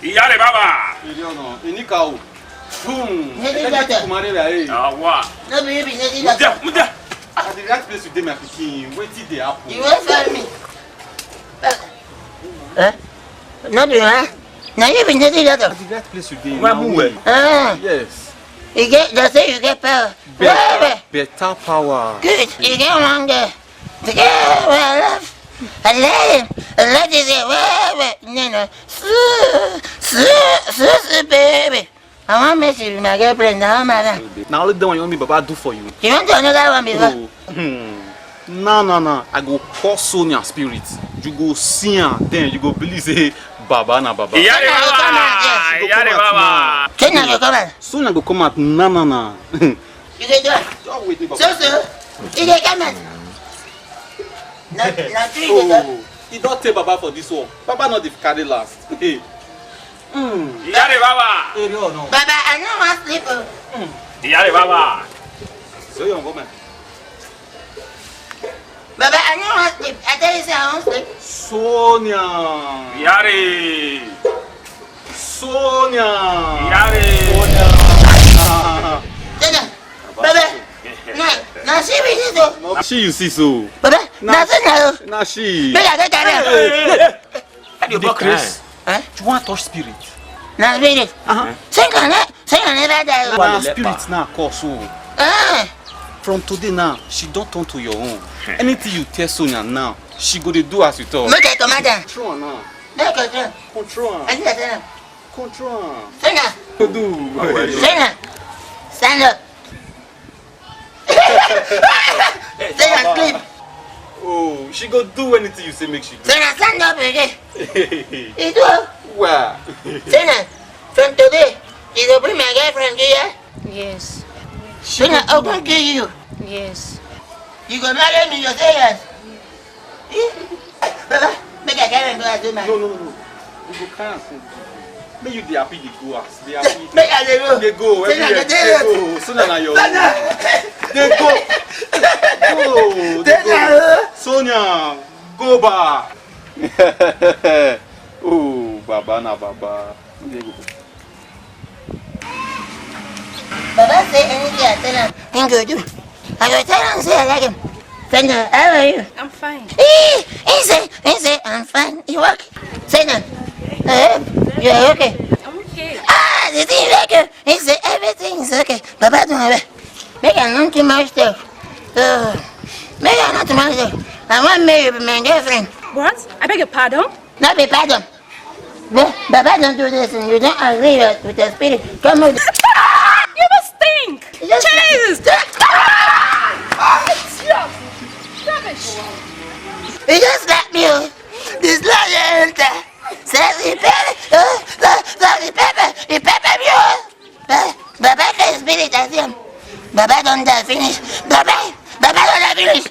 Iyale baba. No, inika o. Boom. Native doctor. Awa. No be native doctor. Muda. At the right place you dey my pikin. Wetin dey happen? You won't find me. No be huh? Now you be native doctor. At the right place you dey. Yes. You get, they say you get power. Better power. Good. You get one there. Together, well, love. I let you say, baby. I want to make you my girlfriend now, madam. Now only the one you want me Baba do for you. You want to another one before? No. I go call Sonia spirit. You go see her, then you go believe say Baba na Baba. Iyale baba. Sonia go come out. Sonia go come out. No. You can do it. Don't wait, Baba. So, you can come out. He don't take Baba for this one. Baba not the carry last. Iyale baba. No. Baba, I know my sleep. Iyale baba. So you go man. Baba, I know my sleep. I tell you say I won't sleep. Sonia. Sonia. Baba. Now she be this though. Now she you see so. Baba, now she. Make I get carry. You dey craze? You want touch spirit? Now spirit. Say can never die. Now spirit now cause so. From today now, she don't turn to your own. Anything you tell Sonia now, she go to do as you talk. Make a command. Control her now. Control. Control her. I need to tell him. Control her. Sonia. Do. Sonia. Stand up. Sonia, sleep. Oh, she go do anything you say make she do. Sonia, stand up again. You do? Wow. Sonia, from today, you go bring my girlfriend here? Yes. Sonia, I'm going to kill you. Yes. You go marry me, you say yes. Baba, make a carry and go and do my. No. You go carry and sing. Make you dey happy dey go house. Dey happy. Make a go. They go. Everywhere. They go. Sonia na your own. They go. Sonia, go back. Oh, Baba na Baba. They go. Baba say anything I tell him, he go do. I go tell him say I like him. Sonia, how are you? I'm fine. He say I'm fine. You work. Sonia, you're okay. I'm okay. The thing is okay. He say everything's okay. Baba don't worry. Make a not too much stuff. Make a not too much stuff. I want to marry my girlfriend. What? I beg your pardon? Not be pardon. Baba don't do this and you don't agree with the spirit. Come on. You must think! Jesus! Rubbish! He just slapped me. This lawyer says he pepper me. Baba can spirit as him. Baba don't die finish. Baba don't die finish.